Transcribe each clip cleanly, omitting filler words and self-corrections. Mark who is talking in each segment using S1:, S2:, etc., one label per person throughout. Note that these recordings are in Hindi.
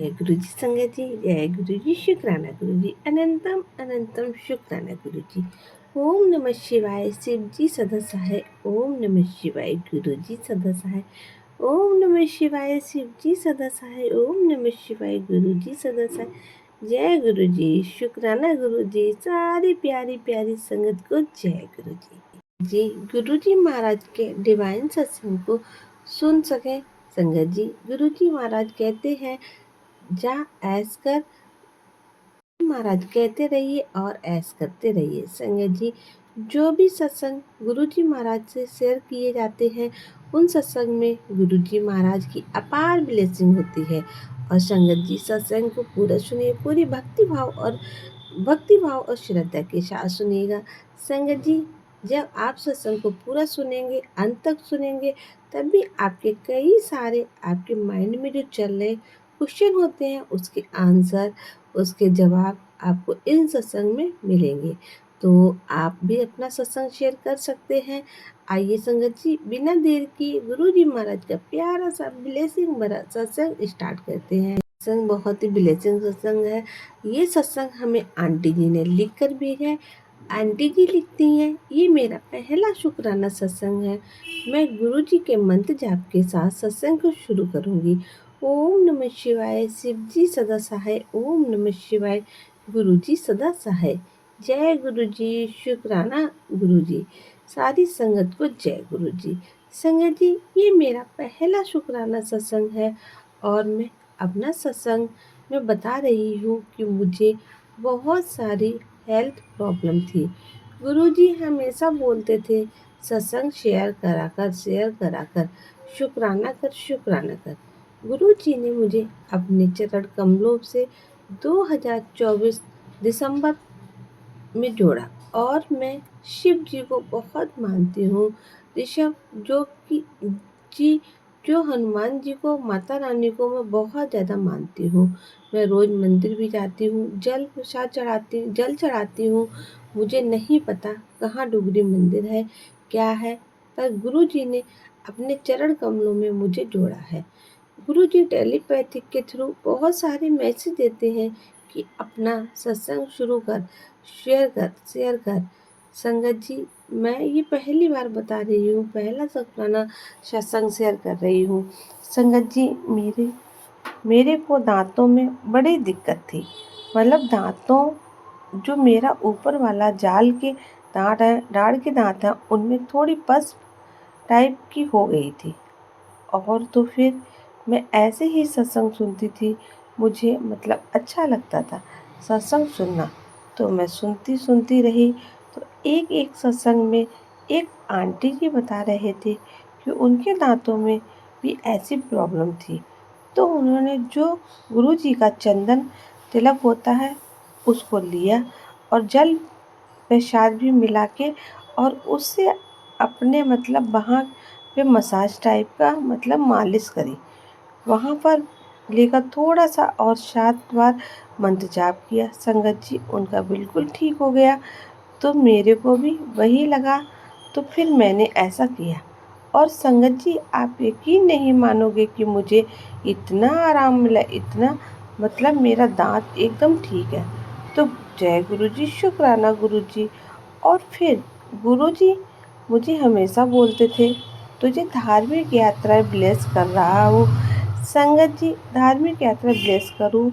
S1: जय गुरु जी संगत जी, जय गुरु जी, शुक्राना गुरु जी, अनंतम अनंतम शुक्राना गुरु जी। ओम नमः शिवाय, शिव जी सदा सहाय। ओम नमः शिवाय, गुरु जी सदा सहाय। ओम नमः शिवाय, शिव जी सदा सहाय। ओम नमः शिवाय, गुरु जी सदा सहाय। जय गुरु जी, शुक्राना गुरु जी, सारी प्यारी प्यारी संगत को जय गुरु जी। गुरु जी महाराज के डिवाइन सत्संग को सुन सके संगत जी। गुरु जी महाराज कहते हैं, जा ऐस कर, महाराज कहते रहिए और ऐस करते रहिए। संगत जी, जो भी सत्संग गुरु जी महाराज से शेयर किए जाते हैं, उन सत्संग में गुरु जी महाराज की अपार ब्लेसिंग होती है। और संगत जी, सत्संग को पूरा सुनिए, पूरी भक्ति भाव और श्रद्धा के साथ सुनिएगा। संगत जी, जब आप सत्संग को पूरा सुनेंगे, अंत तक सुनेंगे, तब भी आपके कई सारे आपके माइंड में जो चल रहे क्वेश्चन होते हैं, उसके आंसर, उसके जवाब आपको इन सत्संग में मिलेंगे। तो आप भी अपना सत्संग शेयर कर सकते हैं। आइए संगत जी, बिना देर की गुरु जी महाराज का प्यारा सा ब्लेसिंग भरा सत्संग स्टार्ट करते हैं। सत्संग बहुत ही ब्लेसिंग सत्संग है। ये सत्संग हमें आंटी जी ने लिख कर भेजा है। आंटी जी लिखती हैं, ये मेरा पहला शुक्राना सत्संग है। मैं गुरु जी के मंत्र जाप के साथ सत्संग को शुरू करूंगी। ओम नमः शिवाय, शिव जी सदा सहाय। ओम नमः शिवाय, गुरु जी सदा सहाय। जय गुरु जी, शुक्राना गुरु जी, सारी संगत को जय गुरु जी। संगत जी, ये मेरा पहला शुक्राना सत्संग है और मैं अपना सत्संग में बता रही हूँ कि मुझे बहुत सारी हेल्थ प्रॉब्लम थी। गुरुजी हमेशा बोलते थे, सत्संग शेयर करा कर, शुक्राना कर, शुक्राना कर। गुरुजी ने मुझे अपने चरण कमलों से 2024 दिसंबर में जोड़ा और मैं शिव जी को बहुत मानती हूँ। ऋषभ जी, जो हनुमान जी को, माता रानी को मैं बहुत ज़्यादा मानती हूँ। मैं रोज़ मंदिर भी जाती हूँ, जल चढ़ाती हूँ। मुझे नहीं पता कहाँ डुगरी मंदिर है, क्या है, पर गुरु जी ने अपने चरण कमलों में मुझे जोड़ा है। गुरु जी टेलीपैथिक के थ्रू बहुत सारे मैसेज देते हैं कि अपना सत्संग शुरू कर, शेयर कर। संगत जी, मैं ये पहली बार बता रही हूँ, पहला सत्संग सत्संग शेयर कर रही हूँ। संगत जी, मेरे को दांतों में बड़ी दिक्कत थी। मतलब दांतों, जो मेरा ऊपर वाला जाल के दांत है, दाढ़ के दांत हैं, उनमें थोड़ी पस टाइप की हो गई थी। और तो फिर मैं ऐसे ही सत्संग सुनती थी। मुझे मतलब अच्छा लगता था सत्संग सुनना, तो मैं सुनती सुनती रही। तो एक सत्संग में एक आंटी जी बता रहे थे कि उनके दांतों में भी ऐसी प्रॉब्लम थी। तो उन्होंने जो गुरु जी का चंदन तिलक होता है, उसको लिया और जल प्रसाद भी मिला के, और उससे अपने मतलब वहाँ पे मसाज टाइप का मतलब मालिश करी। वहाँ पर लेकर थोड़ा सा और 7 बार मंत्र जाप किया। संगत जी, उनका बिल्कुल ठीक हो गया। तो मेरे को भी वही लगा, तो फिर मैंने ऐसा किया। और संगत जी, आप यकीन नहीं मानोगे कि मुझे इतना आराम मिला, इतना मतलब मेरा दांत एकदम ठीक है। तो जय गुरु जी, शुक्राना गुरु जी। और फिर गुरु जी मुझे हमेशा बोलते थे, तुझे धार्मिक यात्राएं ब्लेस कर रहा हूँ। संगत जी, धार्मिक यात्रा ब्लेस करूँ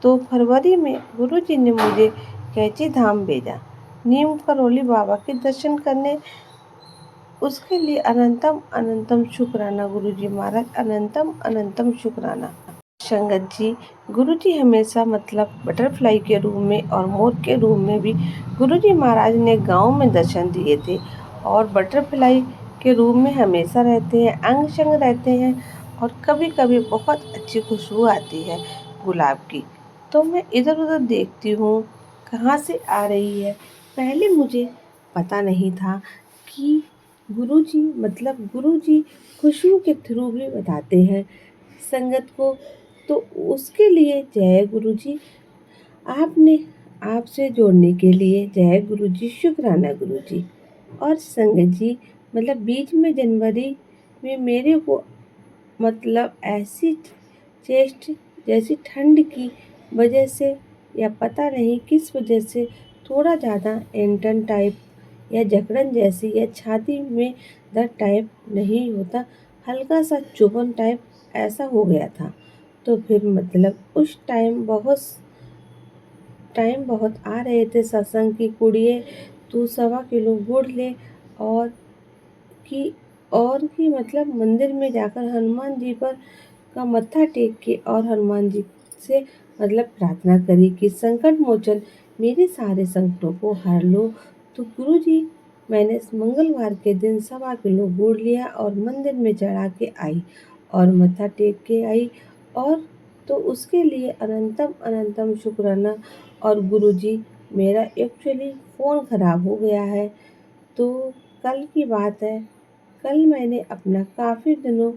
S1: तो फरवरी में गुरु जी ने मुझे कैची धाम भेजा, नीम करोली बाबा के दर्शन करने। उसके लिए अनंतम अनंतम शुक्राना गुरु जी महाराज, अनंतम अनंतम शुक्राना। संगत जी, गुरु जी हमेशा मतलब बटरफ्लाई के रूप में और मोर के रूप में भी गुरु जी महाराज ने गांव में दर्शन दिए थे, और बटरफ्लाई के रूप में हमेशा रहते हैं, अंग संग रहते हैं। और कभी कभी बहुत अच्छी खुशबू आती है गुलाब की। तो मैं इधर उधर देखती हूँ, कहाँ से आ रही है। पहले मुझे पता नहीं था कि गुरु जी खुशबू के थ्रू भी बताते हैं संगत को। तो उसके लिए जय गुरु जी, आपने आपसे जोड़ने के लिए जय गुरु जी, शुक्राना गुरु जी। और संगत जी, मतलब बीच में जनवरी में मेरे को मतलब ऐसी चेस्ट जैसी ठंड की वजह से या पता नहीं किस वजह से थोड़ा ज़्यादा एंटन टाइप या जकड़न जैसी या छाती में दर्द टाइप नहीं होता, हल्का सा चुभन टाइप ऐसा हो गया था। तो फिर मतलब उस टाइम बहुत आ रहे थे सत्संग की कुड़िए, तू 1.25 किलो गुड़ ले और कि कि मतलब मंदिर में जाकर हनुमान जी पर का मत्था टेक के और हनुमान जी से मतलब प्रार्थना करी कि संकट मोचन मेरे सारे संकटों को हर लो। तो गुरु जी, मैंने मंगलवार के दिन 1.25 किलो गुड़ लिया और मंदिर में चढ़ा के आई और मत्था टेक के आई, और तो उसके लिए अनंतम अनंतम शुक्राना। और गुरु जी, मेरा एक्चुअली फ़ोन ख़राब हो गया है। तो कल की बात है, कल मैंने अपना काफ़ी दिनों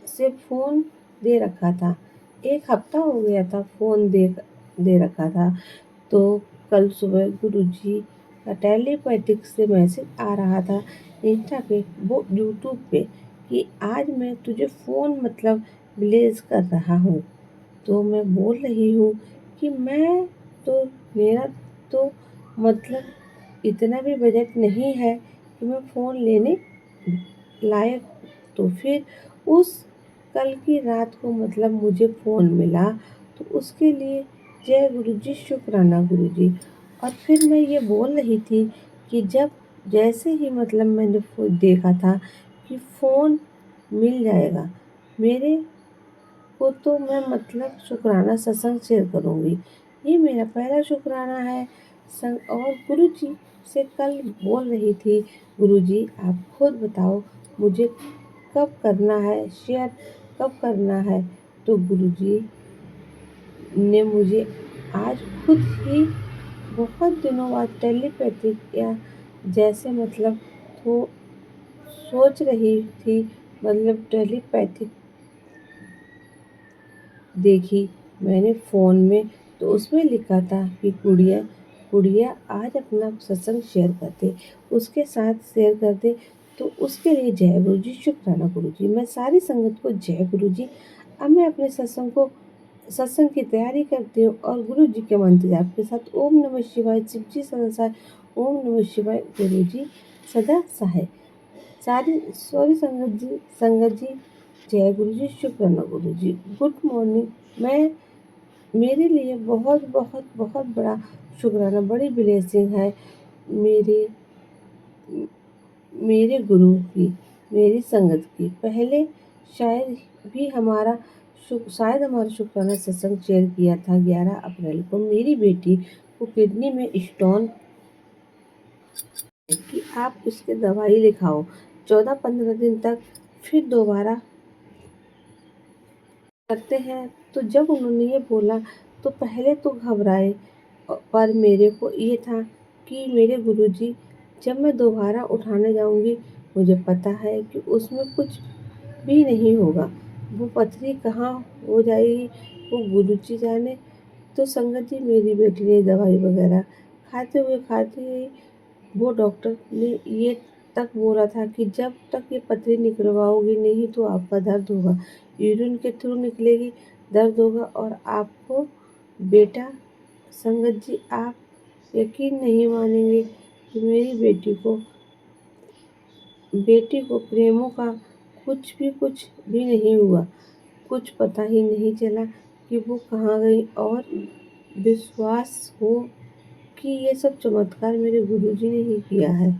S1: से फ़ोन दे रखा था। 1 हफ्ता हो गया था फ़ोन दे रखा था। तो कल सुबह गुरुजी का टेलीपैथिक से मैसेज आ रहा था इंस्टा पे, वो यूट्यूब पे, कि आज मैं तुझे फ़ोन मतलब ब्लेज कर रहा हूँ। तो मैं बोल रही हूँ कि मेरा तो मतलब इतना भी बजट नहीं है कि मैं फ़ोन लेने लायक। तो फिर उस कल की रात को मतलब मुझे फ़ोन मिला, तो उसके लिए जय गुरु जी, शुक्राना गुरु जी। और फिर मैं ये बोल रही थी कि जब जैसे ही मतलब मैंने देखा था कि फ़ोन मिल जाएगा मेरे को, तो मैं मतलब शुक्राना सत्संग शेयर करूँगी। ये मेरा पहला शुक्राना है। और गुरु जी से कल बोल रही थी, गुरु जी आप खुद बताओ मुझे कब करना है शेयर, कब करना है। तो गुरुजी ने मुझे आज खुद ही बहुत दिनों बाद टेलीपैथिक या जैसे मतलब तो सोच रही थी, मतलब टेलीपैथिक देखी मैंने फ़ोन में। तो उसमें लिखा था कि गुड़िया गुड़िया आज अपना सत्संग शेयर कर दे, उसके साथ शेयर कर दे। तो उसके लिए जय गुरु जी, शुक्राना गुरु जी। मैं सारी संगत को जय गुरु जी। अब मैं अपने सत्संग की तैयारी करती हूँ और गुरु जी के मंत्र जाप के साथ ओम नमः शिवाय, शिव जी सदा सहाय, ओम नमः शिवाय, गुरु जी सदा सहाय। सॉरी संगत जी, जय गुरु जी, शुक्राना गुरु जी। Good morning. मैं मेरे लिए बहुत बहुत बहुत बड़ा शुक्राना, बड़ी ब्लेसिंग है मेरे मेरे गुरु की, मेरी संगत की। पहले शायद भी हमारा शायद हमारा शुक्राना सत्संग शेयर किया था 11 अप्रैल को। मेरी बेटी को किडनी में स्टोन कि आप उसके दवाई लिखाओ 14-15 दिन तक, फिर दोबारा करते हैं। तो जब उन्होंने ये बोला तो पहले तो घबराए, पर मेरे को ये था कि मेरे गुरुजी, जब मैं दोबारा उठाने जाऊंगी मुझे पता है कि उसमें कुछ भी नहीं होगा, वो पथरी कहाँ हो जाएगी वो गुरुजी जाने। तो संगत जी, मेरी बेटी ने दवाई वगैरह खाते हुए वो डॉक्टर ने ये तक बोला था कि जब तक ये पथरी निकलवाओगी नहीं तो आपका दर्द होगा, यूरिन के थ्रू निकलेगी, दर्द होगा और आपको बेटा। संगत जी, आप यकीन नहीं मानेंगे कि मेरी बेटी को प्रेमों का कुछ भी नहीं हुआ, कुछ पता ही नहीं चला कि वो कहाँ गई। और विश्वास हो कि ये सब चमत्कार मेरे गुरुजी ने ही किया है,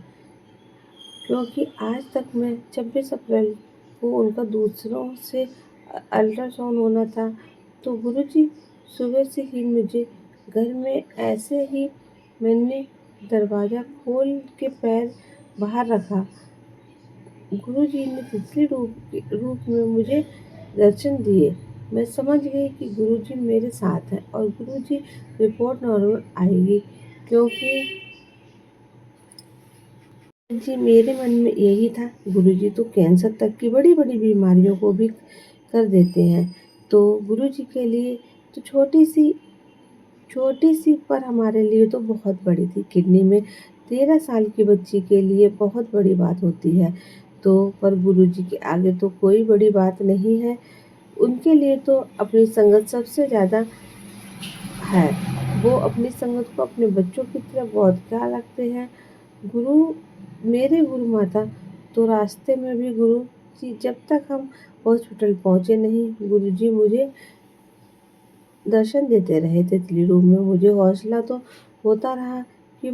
S1: क्योंकि आज तक मैं 26 अप्रैल को उनका दूसरों से अल्ट्रासाउंड होना था। तो गुरुजी सुबह से ही मुझे घर में ऐसे ही मैंने दरवाज़ा खोल के पैर बाहर रखा, गुरुजी ने तीसरे रूप में मुझे दर्शन दिए। मैं समझ गई कि गुरुजी मेरे साथ हैं और गुरुजी रिपोर्ट नॉर्मल आएगी, क्योंकि जी मेरे मन में यही था, गुरुजी तो कैंसर तक की बड़ी बड़ी बीमारियों को भी कर देते हैं। तो गुरुजी के लिए तो छोटी सी पर हमारे लिए तो बहुत बड़ी थी। किडनी में 13 साल की बच्ची के लिए बहुत बड़ी बात होती है। तो पर गुरुजी के आगे तो कोई बड़ी बात नहीं है। उनके लिए तो अपनी संगत सबसे ज़्यादा है। वो अपनी संगत को अपने बच्चों की तरह बहुत ख्याल रखते हैं। गुरु मेरे गुरु माता तो रास्ते में भी गुरु जी, जब तक हम हॉस्पिटल पहुँचे नहीं, गुरु जी मुझे दर्शन देते रहे तितली रूम में। मुझे हौसला तो होता रहा कि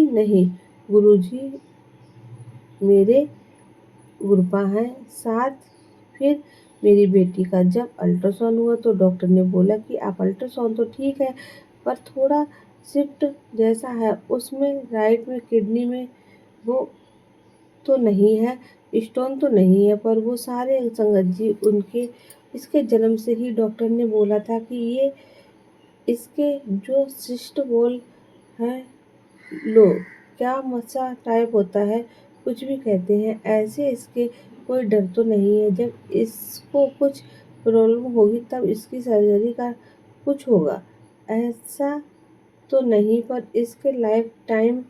S1: नहीं, गुरु जी मेरे गुरपा हैं साथ। फिर मेरी बेटी का जब अल्ट्रासाउंड हुआ तो डॉक्टर ने बोला कि आप अल्ट्रासाउंड तो ठीक है, पर थोड़ा शिफ्ट जैसा है, उसमें राइट में किडनी में वो तो नहीं है, स्टोन तो नहीं है, पर वो सारे संगत जी उनके इसके जन्म से ही डॉक्टर ने बोला था कि ये इसके जो सिस्ट बोल है, लो क्या मस्सा टाइप होता है, कुछ भी कहते हैं, ऐसे इसके कोई डर तो नहीं है। जब इसको कुछ प्रॉब्लम होगी तब इसकी सर्जरी का कुछ होगा, ऐसा तो नहीं, पर इसके लाइफ टाइम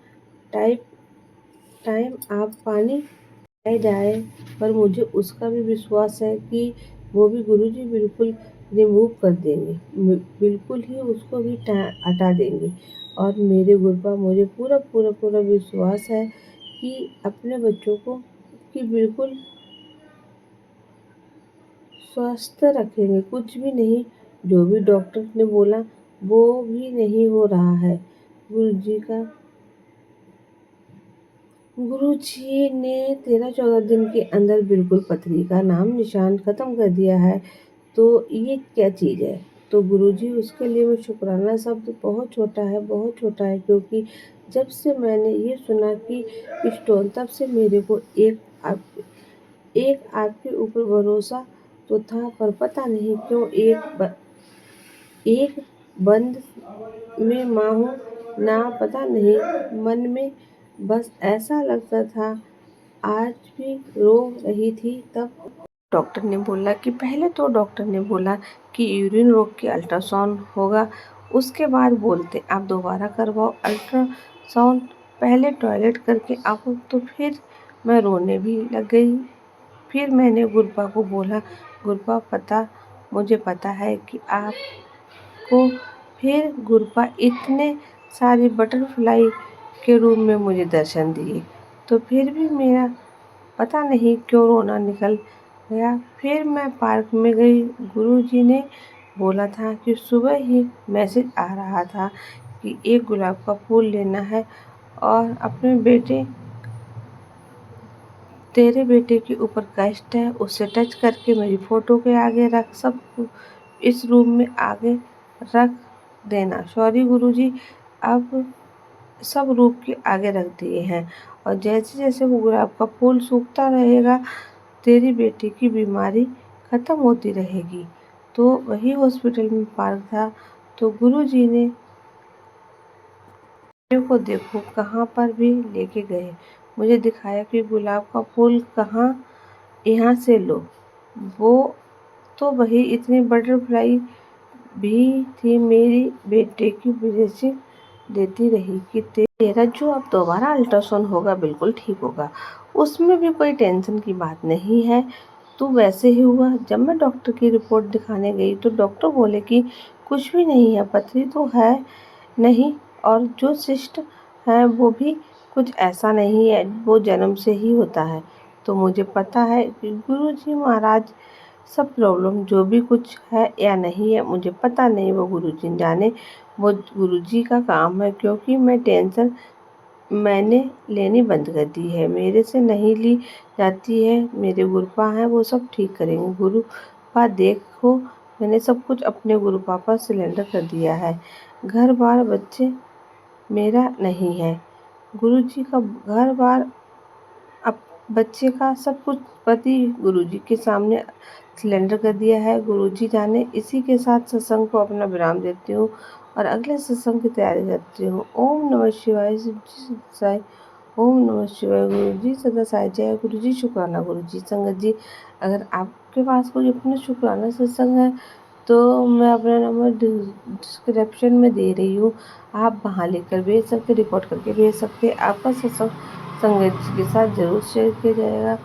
S1: टाइम आप पानी रह जाए, पर मुझे उसका भी विश्वास है कि वो भी गुरुजी बिल्कुल रिमूव कर देंगे, बिल्कुल ही उसको भी हटा देंगे। और मेरे गुरुपा मुझे पूरा पूरा पूरा विश्वास है कि अपने बच्चों को कि बिल्कुल स्वस्थ रखेंगे, कुछ भी नहीं। जो भी डॉक्टर ने बोला वो भी नहीं हो रहा है। गुरुजी का गुरुजी ने 13-14 दिन के अंदर बिल्कुल पथरी का नाम निशान ख़त्म कर दिया है। तो ये क्या चीज़ है? तो गुरुजी उसके लिए मैं शुक्राना शब्द बहुत छोटा है, बहुत छोटा है, क्योंकि जब से मैंने ये सुना कि स्टोन, तब से मेरे को एक आपके ऊपर भरोसा तो था, पर पता नहीं क्यों एक बंद में माँ हूँ ना, पता नहीं मन में बस ऐसा लगता था। आज भी रो रही थी तब डॉक्टर ने बोला कि पहले तो डॉक्टर ने बोला कि यूरिन रोग के अल्ट्रासाउंड होगा, उसके बाद बोलते आप दोबारा करवाओ अल्ट्रासाउंड, पहले टॉयलेट करके आओ। तो फिर मैं रोने भी लग गई। फिर मैंने गुरपा को बोला, गुरपा मुझे पता है कि आपको, फिर गुरपा इतने सारे बटरफ्लाई के रूप में मुझे दर्शन दिए, तो फिर भी मेरा पता नहीं क्यों रोना निकल गया। फिर मैं पार्क में गई। गुरुजी ने बोला था कि सुबह ही मैसेज आ रहा था कि एक गुलाब का फूल लेना है और अपने बेटे तेरे बेटे के ऊपर कष्ट है, उसे टच करके मेरी फ़ोटो के आगे रख, सब इस रूम में आगे रख देना। सॉरी गुरुजी, अब सब रूप के आगे रख दिए हैं, और जैसे जैसे वो गुलाब का फूल सूखता रहेगा तेरी बेटी की बीमारी ख़त्म होती रहेगी। तो वही हॉस्पिटल में पार्क था। तो गुरुजी ने मेरे को देखो कहाँ पर भी लेके गए, मुझे दिखाया कि गुलाब का फूल कहाँ, यहाँ से लो। वो तो वही इतनी बटरफ्लाई भी थी, मेरी बेटे की वजह से देती रही कि तेरा जो अब दोबारा अल्ट्रासाउंड होगा बिल्कुल ठीक होगा, उसमें भी कोई टेंशन की बात नहीं है, तो वैसे ही हुआ। जब मैं डॉक्टर की रिपोर्ट दिखाने गई तो डॉक्टर बोले कि कुछ भी नहीं है, पथरी तो है नहीं, और जो सिस्ट है वो भी कुछ ऐसा नहीं है, वो जन्म से ही होता है। तो मुझे पता है कि गुरुजी महाराज सब प्रॉब्लम जो भी कुछ है या नहीं है, मुझे पता नहीं, वो गुरुजी जाने, वो गुरुजी का काम है। क्योंकि मैं टेंशन मैंने लेनी बंद कर दी है, मेरे से नहीं ली जाती है। मेरे गुरुपा हैं, वो सब ठीक करेंगे। गुरुपा देखो, मैंने सब कुछ अपने गुरुपा पर सिलेंडर कर दिया है। घर बार बच्चे मेरा नहीं है, गुरुजी का घर बार, अब बच्चे का सब कुछ पति गुरुजी के सामने सिलेंडर कर दिया है। गुरुजी जाने। इसी के साथ सत्संग को अपना विराम देती हूँ और अगले सत्संग की तैयारी करती हूँ। ओम नमः शिवाय, शिव जी सदा साई। ओम नमः शिवाय। गुरु जी सदा साई। जय गुरु जी। शुक्राना गुरु जी। संगत जी, अगर आपके पास कोई अपना शुक्राना सत्संग है तो मैं अपना नंबर डिस्क्रिप्शन में दे रही हूँ, आप वहाँ लिखकर भेज सकते, रिकॉर्ड करके भेज सकते। आपका सत्संग संगत जी के साथ जरूर शेयर किया जाएगा।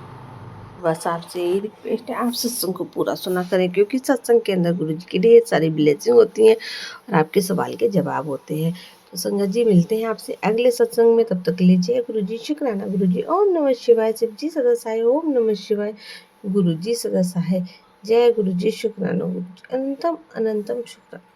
S1: बस आपसे यही रिक्वेस्ट है, आप सत्संग को पूरा सुना करें, क्योंकि सत्संग के अंदर गुरु जी की ढेर सारी ब्लेसिंग होती हैं और आपके सवाल के जवाब होते हैं। तो संगत जी, मिलते हैं आपसे अगले सत्संग में, तब तक के लिए जय गुरु जी, शुक्राना गुरु जी, ओम नमः शिवाय, शिव जी सदा सहाय, ओम नमः शिवाय, गुरु जी सदा सहाय, जय गुरु जी, शुक्राना गुरु जी, अनंतम अनंतम शुक्राना।